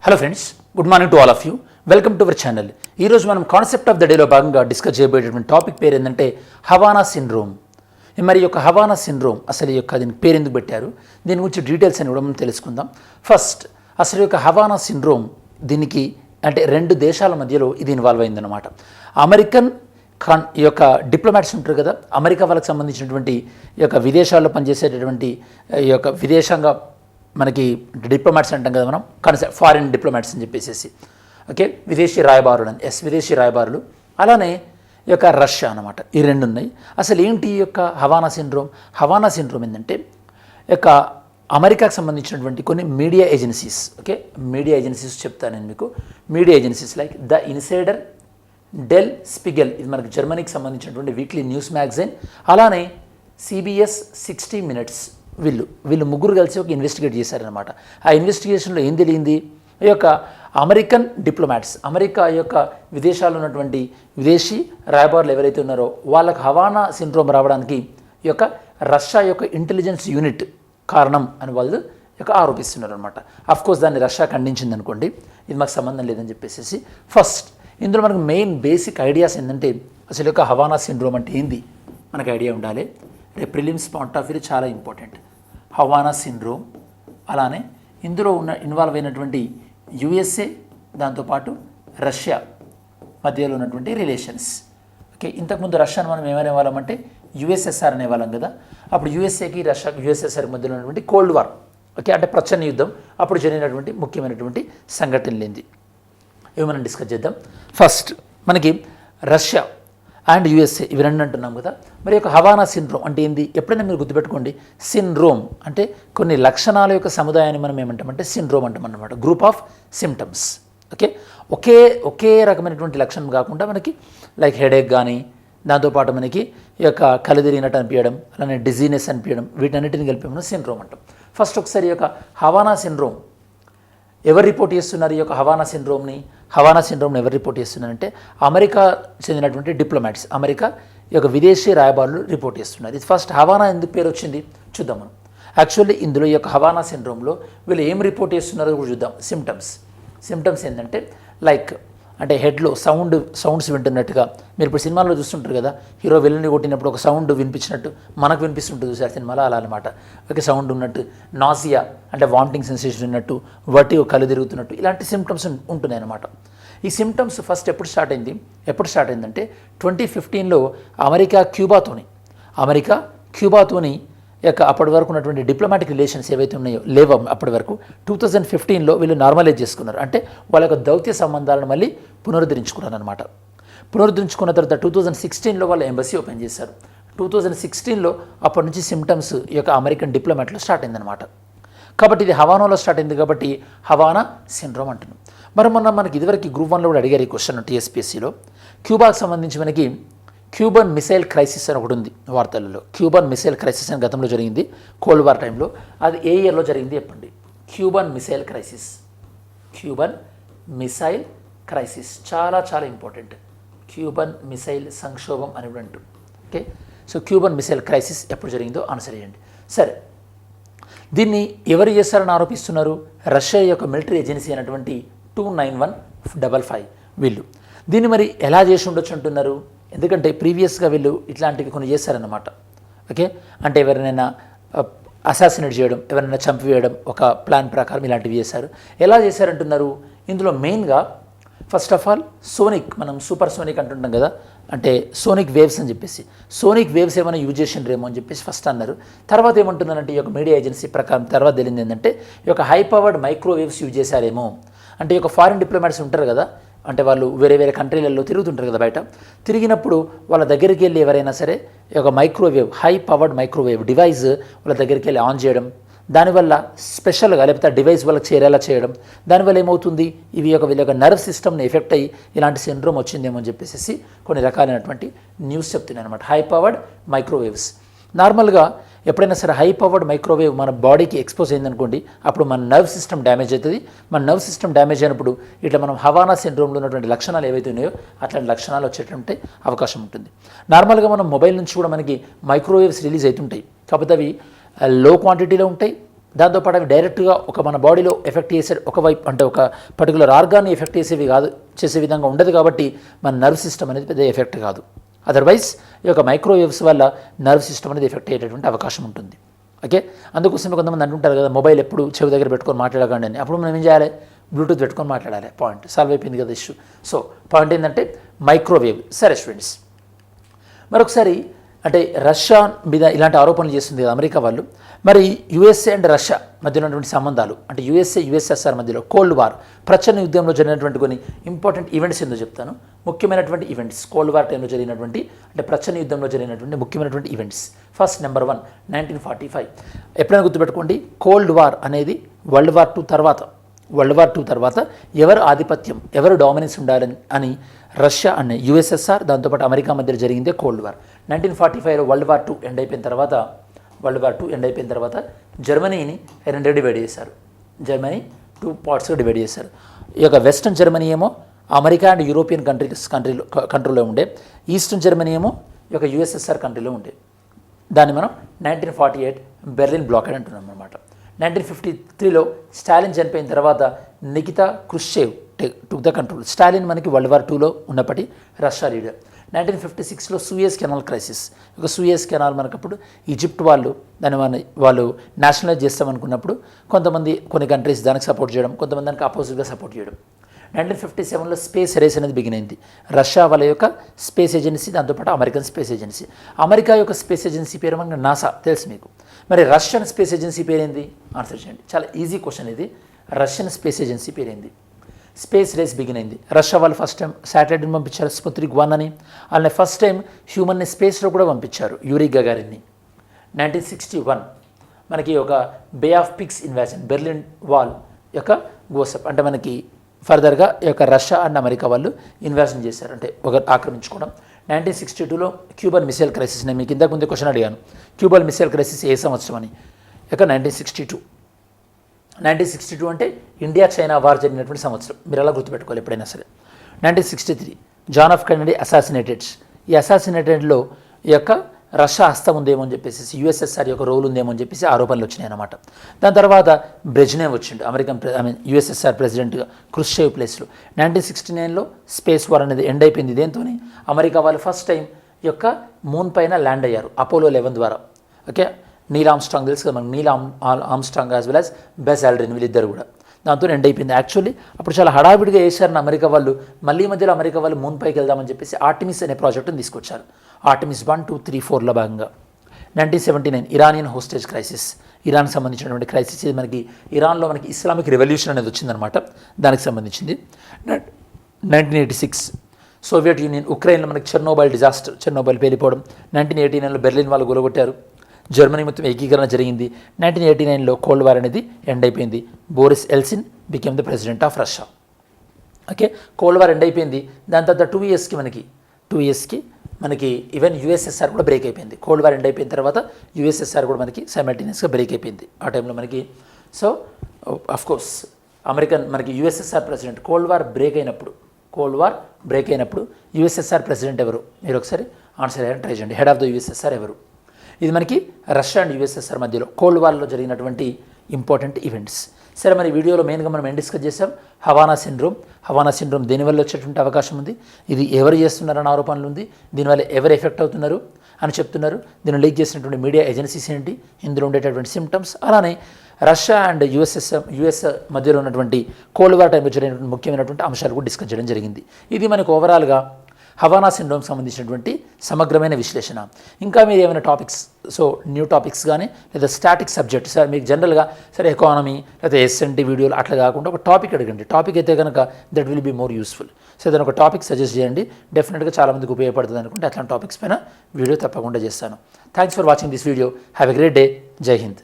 Hello friends, good morning to all of you. Welcome to our channel. ఈరోజు మనం concept of the డేలో భాగంగా discuss చేయబోయేటువంటి topic పేరు ఏంటంటే హవానా సిండ్రోమ్. మరి ఈ యొక్క హవానా సిండ్రోమ్ అసలు ఈ యొక్క దీనికి పేరు ఎందుకు పెట్టారు, దీని గురించి డీటెయిల్స్ అని కూడా మనం తెలుసుకుందాం. ఫస్ట్ అసలు ఈ యొక్క హవానా సిండ్రోమ్ దీనికి అంటే రెండు దేశాల మధ్యలో ఇది ఇన్వాల్వ్ అయిందన్నమాట. అమెరికన్ ఈ యొక్క డిప్లొమాట్స్ ఉంటారు కదా, అమెరికా వాళ్ళకి సంబంధించినటువంటి ఈ యొక్క విదేశాల్లో పనిచేసేటటువంటి ఈ యొక్క విదేశంగా మనకి డిప్లొమాట్స్ అంటాం కదా మనం, ఫారిన్ డిప్లొమాట్స్ అని చెప్పేసి ఓకే, విదేశీ రాయబారులు అని విదేశీ రాయబారులు, అలానే ఈ యొక్క రష్యా అన్నమాట. ఈ రెండు ఉన్నాయి. అసలు ఏంటి ఈ యొక్క హవానా సిండ్రోమ్? హవానా సిండ్రోమ్ ఏంటంటే ఈ యొక్క అమెరికాకు సంబంధించినటువంటి కొన్ని media agencies, okay media agencies చెప్తాను నేను మీకు. Media agencies like the Insider, Der Spiegel, ఇది మనకి జర్మనీకి సంబంధించినటువంటి వీక్లీ న్యూస్ మ్యాగజైన్, అలానే CBS 60 Minutes, వీళ్ళు ముగ్గురు కలిసి ఒక ఇన్వెస్టిగేట్ చేశారనమాట. ఆ ఇన్వెస్టిగేషన్లో ఏం తెలియంది, ఈ యొక్క అమెరికన్ డిప్లొమాట్స్, అమెరికా యొక్క విదేశాల్లో ఉన్నటువంటి విదేశీ రాయబారులు ఎవరైతే ఉన్నారో వాళ్ళకి హవానా సిండ్రోమ్ రావడానికి ఈ యొక్క రష్యా యొక్క ఇంటెలిజెన్స్ యూనిట్ కారణం అని వాళ్ళు యొక్క ఆరోపిస్తున్నారు అనమాట. అఫ్కోర్స్ దాన్ని రష్యా ఖండించింది అనుకోండి, ఇది మాకు సంబంధం లేదని చెప్పేసి. ఫస్ట్ ఇందులో మనకు మెయిన్ బేసిక్ ఐడియాస్ ఏంటంటే అసలు యొక్క హవానా సిండ్రోమ్ అంటే ఏంది మనకు ఐడియా ఉండాలి. రేపు ప్రిలిమ్స్ పాయింట్ ఆఫ్ వ్యూ చాలా ఇంపార్టెంట్. హవానా సిండ్రోమ్, అలానే ఇందులో ఇన్వాల్వ్ అయినటువంటి USA, దాంతోపాటు రష్యా మధ్యలో ఉన్నటువంటి రిలేషన్స్. ఓకే, ఇంతకుముందు రష్యాను మనం ఏమనే వాళ్ళమంటే USSR అనేవాళ్ళం కదా. అప్పుడు USAకి రష్యాకి USSR మధ్యలో ఉన్నటువంటి కోల్డ్ వార్, ఓకే అంటే ప్రచన్న యుద్ధం, అప్పుడు జరిగినటువంటి ముఖ్యమైనటువంటి సంఘటనలు ఏంది ఇవి మనం డిస్కస్ చేద్దాం. ఫస్ట్ మనకి రష్యా అండ్ USA ఇవి రెండు అంటున్నాం కదా. మరి యొక్క హవానా సిండ్రోమ్ అంటే ఏంది? ఎప్పుడైనా మీరు గుర్తుపెట్టుకోండి, సిండ్రోమ్ అంటే కొన్ని లక్షణాల యొక్క సముదాయాన్ని మనం ఏమంటామంటే సిండ్రోమ్ అంటాం అన్నమాట. Group of symptoms. ఓకే, ఒకే రకమైనటువంటి లక్షణం కాకుండా మనకి లైక్ హెడేక్ కానీ, దాంతోపాటు మనకి ఈ యొక్క కళ్ళు తిరిగినట్టు అనిపించడం, అలానే డిజీనెస్ అనిపించడం, వీటన్నిటిని కలిపి మనం సిండ్రోమ్ అంటాం. ఫస్ట్ ఒకసారి ఈ యొక్క హవానా సిండ్రోమ్ ఎవరు రిపోర్ట్ చేస్తున్నారు? ఈ యొక్క హవానా సిండ్రోమ్ని ఎవరు రిపోర్ట్ చేస్తున్నారంటే అమెరికా చెందినటువంటి డిప్లొమాట్స్, అమెరికా ఈ యొక్క విదేశీ రాయబారులు రిపోర్ట్ చేస్తున్నారు. ఇది ఫస్ట్ హవానా ఎందుకు పేరు వచ్చింది చూద్దాం మనం. యాక్చువల్లీ ఇందులో ఈ యొక్క హవానా సిండ్రోమ్లో వీళ్ళు ఏం రిపోర్ట్ చేస్తున్నారో కూడా చూద్దాం. సిమ్టమ్స్ ఏంటంటే లైక్ అంటే హెడ్లో సౌండ్స్ వింటున్నట్టుగా, మీరు ఇప్పుడు సినిమాల్లో చూస్తుంటారు కదా, హీరో విలన్ని కొట్టినప్పుడు ఒక సౌండ్ వినిపించినట్టు మనకు వినిపిస్తుంటుంది చూసారు సినిమాలో, అలా అనమాట. ఒక సౌండ్ ఉన్నట్టు, నాసియా అంటే వామిటింగ్ సెన్సేషన్ ఉన్నట్టు, వటి కళ్ళు తిరుగుతున్నట్టు, ఇలాంటి సిమ్టమ్స్ ఉంటున్నాయి అన్నమాట. ఈ సిమ్టమ్స్ ఫస్ట్ ఎప్పుడు స్టార్ట్ అయిందంటే 2015లో అమెరికా క్యూబాతోని యొక్క అప్పటి వరకు ఉన్నటువంటి డిప్లొమాటిక్ రిలేషన్స్ ఏవైతే ఉన్నాయో లేవో అప్పటి వరకు 2015లో వీళ్ళు నార్మలైజ్ చేసుకున్నారు. అంటే వాళ్ళ యొక్క దౌత్య సంబంధాలను మళ్ళీ పునరుద్ధరించుకున్నారు అనమాట. పునరుద్ధరించుకున్న తర్వాత 2016లో వాళ్ళ ఎంబసీ ఓపెన్ చేశారు. 2016లో అప్పటి నుంచి సిమ్టమ్స్ ఈ యొక్క అమెరికన్ డిప్లొమాట్లో స్టార్ట్ అయిందనమాట. కాబట్టి ఇది హవానాలో స్టార్ట్ అయింది కాబట్టి హవానా సిండ్రోమ్ అంటున్నాం. మరి మనకి ఇదివరకు గ్రూప్ 1లో కూడా అడిగారు ఈ క్వశ్చన్ TSPSCలో. క్యూబాకు సంబంధించి మనకి క్యూబన్ మిసైల్ క్రైసిస్ అని ఒకటి ఉంది వార్తలలో. క్యూబన్ మిసైల్ క్రైసిస్ అని గతంలో జరిగింది కోల్డ్ వార్ టైంలో. అది ఏ ఇయర్లో జరిగింది చెప్పండి? క్యూబన్ మిసైల్ క్రైసిస్ చాలా చాలా ఇంపార్టెంట్. క్యూబన్ మిసైల్ సంక్షోభం అని కూడా అంటారు. Okay, so Cuban missile crisis ఎప్పుడు జరిగిందో ఆన్సర్ చేయండి. సరే, దీన్ని ఎవరు చేస్తారని ఆరోపిస్తున్నారు? రష్యా యొక్క మిలిటరీ ఏజెన్సీ అయినటువంటి 29155 వీళ్ళు. దీన్ని మరి ఎలా చేసి ఉండొచ్చు అంటున్నారు? ఎందుకంటే ప్రీవియస్గా వీళ్ళు ఇట్లాంటివి కొన్ని చేశారన్నమాట. ఓకే, అంటే ఎవరినైనా అసాసినేట్ చేయడం, ఎవరైనా చంపివేయడం ఒక ప్లాన్ ప్రకారం ఇలాంటివి చేశారు. ఎలా చేశారంటున్నారు? ఇందులో మెయిన్గా ఫస్ట్ ఆఫ్ ఆల్ మనం సూపర్ సోనిక్ అంటుంటాం కదా, అంటే సోనిక్ వేవ్స్ అని చెప్పేసి, సోనిక్ వేవ్స్ ఏమైనా యూజ్ చేసిండ్రేమో అని చెప్పేసి ఫస్ట్ అన్నారు. తర్వాత ఏమంటున్నారంటే ఈ యొక్క మీడియా ఏజెన్సీ ప్రకారం తర్వాత తెలిసింది ఏంటంటే ఈ యొక్క హై పవర్డ్ మైక్రోవేవ్స్ యూజ్ చేశారేమో. అంటే ఈ యొక్క ఫారిన్ డిప్లొమాట్స్ ఉంటారు కదా, అంటే వాళ్ళు వేరే కంట్రీలలో తిరుగుతుంటారు కదా, బయట తిరిగినప్పుడు వాళ్ళ దగ్గరికి వెళ్ళి ఎవరైనా సరే ఈ యొక్క హై పవర్డ్ మైక్రోవేవ్ డివైస్ వాళ్ళ దగ్గరికి వెళ్ళి ఆన్ చేయడం, దానివల్ల స్పెషల్గా లేకపోతే ఆ డివైస్ వాళ్ళకి చేరేలా చేయడం, దానివల్ల ఏమవుతుంది వీళ్ళ యొక్క నర్వ్ సిస్టమ్ని ఎఫెక్ట్ అయ్యి ఇలాంటి సిండ్రోమ్ వచ్చిందేమో అని చెప్పేసి కొన్ని రకాలైనటువంటి న్యూస్ చెప్తున్నాయి అనమాట. హై పవర్డ్ మైక్రోవేవ్స్ నార్మల్గా ఎప్పుడైనా సరే హై పవర్డ్ మైక్రోవేవ్ మన బాడీకి ఎక్స్పోజ్ అయిందనుకోండి, అప్పుడు మన నర్వ్ సిస్టమ్ డ్యామేజ్ అవుతుంది. మన నర్వ్ సిస్టమ్ డ్యామేజ్ అయినప్పుడు ఇట్లా మనం హవానా సిండ్రోమ్లో ఉన్నటువంటి లక్షణాలు ఏవైతే ఉన్నాయో అట్లాంటి లక్షణాలు వచ్చేటువంటి అవకాశం ఉంటుంది. నార్మల్గా మనం మొబైల్ నుంచి కూడా మనకి మైక్రోవేవ్స్ రిలీజ్ అవుతుంటాయి, కాకపోతే అవి లో క్వాంటిటీలో ఉంటాయి, దాంతోపాటు అవి డైరెక్ట్గా ఒక మన బాడీలో ఎఫెక్ట్ చేసే ఒకవైపు అంటే ఒక పర్టికులర్ ఆర్గాన్ని ఎఫెక్ట్ చేసేవి కాదు, చేసే విధంగా ఉండదు కాబట్టి మన నర్వ్ సిస్టమ్ అనేది పెద్ద ఎఫెక్ట్ కాదు. అదర్వైజ్ ఈ యొక్క మైక్రోవేవ్స్ వల్ల నర్వ్ సిస్టమ్ అనేది ఎఫెక్ట్ అయ్యేటటువంటి అవకాశం ఉంటుంది. ఓకే, అందుకోసమే కొంతమంది అంటుంటారు కదా, మొబైల్ ఎప్పుడు చెవి దగ్గర పెట్టుకొని మాట్లాడకండి అని. అప్పుడు మనం ఏం చేయాలి, బ్లూటూత్ పెట్టుకొని మాట్లాడాలి. పాయింట్ సాల్వ్ అయిపోయింది కదా ఇష్యూ. సో పాయింట్ ఏంటంటే మైక్రోవేవ్. సరే స్టూడెంట్స్, మరొకసారి అంటే రష్యా మీద ఇలాంటి ఆరోపణలు చేస్తుంది కదా అమెరికా వాళ్ళు. మరి యుఎస్ఏ అండ్ రష్యా మధ్య ఉన్నటువంటి సంబంధాలు అంటే యుఎస్ఎస్ఆర్ మధ్యలో కోల్డ్ వార్ ప్రచన్న యుద్ధంలో జరిగినటువంటి కొన్ని ఇంపార్టెంట్ ఈవెంట్స్ ఏందో చెప్తాను. ముఖ్యమైనటువంటి ఈవెంట్స్ కోల్డ్ వార్ టైంలో జరిగినటువంటి అంటే ప్రచన్న యుద్ధంలో జరిగినటువంటి ముఖ్యమైనటువంటి ఈవెంట్స్. First number 1 1945. ఎప్పుడైనా గుర్తుపెట్టుకోండి, కోల్డ్ వార్ అనేది వరల్డ్ వార్ II తర్వాత ఎవరు ఆధిపత్యం, ఎవరు డామినెన్స్ ఉండాలని అని రష్యా అనే యుఎస్ఎస్ఆర్ దాంతోపాటు అమెరికా మధ్య జరిగిందే కోల్డ్ వార్. 1945లో వరల్డ్ వార్ II ఎండ్ అయిపోయిన తర్వాత జర్మనీని రెండుగా డివైడ్ చేశారు. జర్మనీ 2 పార్ట్స్గా డివైడ్ చేశారు. ఈ యొక్క వెస్టర్న్ జర్మనీ ఏమో అమెరికా అండ్ యూరోపియన్ కంట్రీలో ఉండే, ఈస్టర్న్ జర్మనీ ఏమో ఈ యొక్క యుఎస్ఎస్ఆర్ కంట్రీలో ఉండే. దాన్ని మనం 1948 బెర్లిన్ బ్లాకెడ్ అంటున్నాం అన్నమాట. 1953లో స్టాలిన్ చనిపోయిన తర్వాత Nikita Khrushchev took the control. Stalin మనకి వరల్డ్ వార్ IIలో ఉన్నప్పటి రష్యా లీడర్. 1956లో సూయజ్ కెనాల్ క్రైసిస్. ఒక సూయజ్ కెనాల్ మనకప్పుడు ఈజిప్ట్ వాళ్ళు నేషనలైజ్ చేస్తామనుకున్నప్పుడు కొన్ని కంట్రీస్ దానికి సపోర్ట్ చేయడం, కొంతమంది దానికి ఆపోజిట్గా సపోర్ట్ చేయడం. 1957లో స్పేస్ రేస్ అనేది బిగిన్ అయింది. రష్యా వాళ్ళ యొక్క స్పేస్ ఏజెన్సీ, దాంతోపాటు అమెరికన్ స్పేస్ ఏజెన్సీ. అమెరికా యొక్క స్పేస్ ఏజెన్సీ పేరు మనకి నాసా, తెలుసు మీకు. మరి రష్యన్ స్పేస్ ఏజెన్సీ పేరేంది? ఆన్సర్ చేయండి. చాలా ఈజీ క్వశ్చన్ ఇది. రష్యన్ స్పేస్ ఏజెన్సీ పేరేంది? స్పేస్ రేస్ బిగిన్ అయింది. రష్యా వాళ్ళు ఫస్ట్ టైం శాటిలైట్ని పంపించారు, స్పుత్నిక్ 1 అని. అలానే ఫస్ట్ టైం హ్యూమన్ని స్పేస్లో కూడా పంపించారు, యూరీ గగారిన్ని. 1961 మనకి ఒక బే ఆఫ్ పిగ్స్ ఇన్వాజన్, బెర్లిన్ వాల్ యొక్క గోసప్ అంటే మనకి ఫర్దర్గా ఈ యొక్క రష్యా అండ్ అమెరికా వాళ్ళు ఇన్వాజన్ చేశారు, అంటే ఒక ఆక్రమించుకోవడం. 1962లో క్యూబన్ మిసైల్ క్రైసిస్. నేను మీకు ఇంతకు ముందే క్వశ్చన్ అడిగాను, క్యూబన్ మిసైల్ క్రైసిస్ ఏ సంవత్సరం అని. ఇక 1962 అంటే ఇండియా చైనా వార్ జరిగినటువంటి సంవత్సరం, మీరు అలా గుర్తుపెట్టుకోవాలి ఎప్పుడైనా సరే. 1963 జాన్ ఆఫ్ కెనడీ అసాసినేటెడ్. ఈ అసాసినేటెడ్లో ఈ యొక్క రష్యా హస్తం ఉందేమో అని చెప్పేసి, యుఎస్ఎస్ఆర్ యొక్క రోల్ ఉందేమో అని చెప్పేసి ఆరోపణలు వచ్చినాయి అన్నమాట. దాని తర్వాత బ్రెజ్నేవ్ వచ్చిండు, యుఎస్ఎస్ఆర్ ప్రెసిడెంట్గా క్రుష్చేవ్ ప్లేస్లో. 1969లో స్పేస్ వార్ అనేది ఎండ్ అయిపోయింది. దేంతో అమెరికా వాళ్ళు ఫస్ట్ టైం ఈ యొక్క మూన్ పైన ల్యాండ్ అయ్యారు అపోలో 11 ద్వారా. ఓకే, నీల్ ఆమ్స్ట్రాంగ్ తెలుసు కదా మనకు, Neel Armstrong as well as beige Aldrin, వీళ్ళిద్దరు కూడా. దాంతో ఎండ్ అయిపోయింది. యాక్చువల్లీ అప్పుడు చాలా హడావిడిగా వేశారని అమెరికా వాళ్ళు. మళ్ళీ మధ్యలో అమెరికా వాళ్ళు మూన్ పైకి వెళ్దామని చెప్పేసి ఆర్టిమిస్ అనే ప్రాజెక్టును తీసుకొచ్చారు. ఆర్టిమిస్ 1, 2, 3, 4లో భాగంగా. 1979 ఇరానియన్ హోస్టేజ్ క్రైసిస్, ఇరాన్కి సంబంధించినటువంటి క్రైసిస్. ఇది మనకి ఇరాన్లో మనకి ఇస్లామిక్ రెవల్యూషన్ అనేది వచ్చిందనమాట, దానికి సంబంధించింది. 1986 సోవియట్ యూనియన్ ఉక్రెయిన్లో మనకి చెర్నోబైల్ పేలిపోవడం. 1989లో బెర్లిన్ వాళ్ళు గొలగొట్టారు. జర్మనీ మొత్తం ఏకీకరణ జరిగింది. 1989లో కోల్డ్ వార్ అనేది ఎండ్ అయిపోయింది. Boris Yeltsin became the president of Russia. Okay, cold war end అయిపోయింది. దాని తర్వాత 2 ఇయర్స్కి మనకి ఈవెన్ యుఎస్ఎస్ఆర్ కూడా బ్రేక్ అయిపోయింది. కోల్డ్ వార్ ఎండ్ అయిపోయిన తర్వాత యుఎస్ఎస్ఆర్ కూడా మనకి సైమల్టేనియస్గా బ్రేక్ అయిపోయింది ఆ టైంలో మనకి. సో అఫ్కోర్స్ మనకి USSR president cold war break అయినప్పుడు యుఎస్ఎస్ఆర్ ప్రెసిడెంట్ ఎవరు? మీరు ఒకసారి ఆన్సర్ అయ్యారని ట్రై చేయండి. హెడ్ ఆఫ్ ద యుఎస్ఎస్ఆర్ ఎవరు? ఇది మనకి రష్యా అండ్ యుఎస్ఎస్ఆర్ మధ్యలో కోల్డ్ వార్లో జరిగినటువంటి ఇంపార్టెంట్ ఈవెంట్స్. సరే, మరి వీడియోలో మెయిన్గా మనం ఏం డిస్కస్ చేసాం? హవానా సిండ్రోమ్ దేనివల్ల వచ్చేటువంటి అవకాశం ఉంది, ఇది ఎవరు చేస్తున్నారన్న ఆరోపణలు ఉంది, దీనివల్ల ఎవరు ఎఫెక్ట్ అవుతున్నారు అని చెప్తున్నారు, దీన్ని లీక్ చేసినటువంటి మీడియా ఏజెన్సీస్ ఏంటి, ఇందులో ఉండేటటువంటి సిమ్టమ్స్, అలానే రష్యా అండ్ యుఎస్ మధ్యలో ఉన్నటువంటి కోల్డ్ వార్ టైంలో జరిగినటువంటి ముఖ్యమైనటువంటి అంశాలు కూడా డిస్కస్ చేయడం జరిగింది. ఇది మనకు ఓవరాల్గా హవానా సిండ్రోమ్ సంబంధించినటువంటి సమగ్రమైన విశ్లేషణ. ఇంకా మీరు ఏమైనా టాపిక్స్, న్యూ టాపిక్స్ కానీ లేదా స్టాటిక్ సబ్జెక్ట్, సార్ మీకు జనరల్గా ఎకానమీ లేదా ఎస్ఎన్టీ వీడియోలు అట్లా కాకుండా ఒక టాపిక్ అడగండి. టాపిక్ అయితే కనుక that will be more useful. So దాని ఒక టాపిక్ సజెస్ట్ చేయండి, డెఫినెట్గా చాలామందికి ఉపయోగపడుతుంది అనుకుంటే అట్లాంటి టాపిక్స్ పైన వీడియో తప్పకుండా చేస్తాను. Thanks for watching this video. Have a great day. జై హింద్.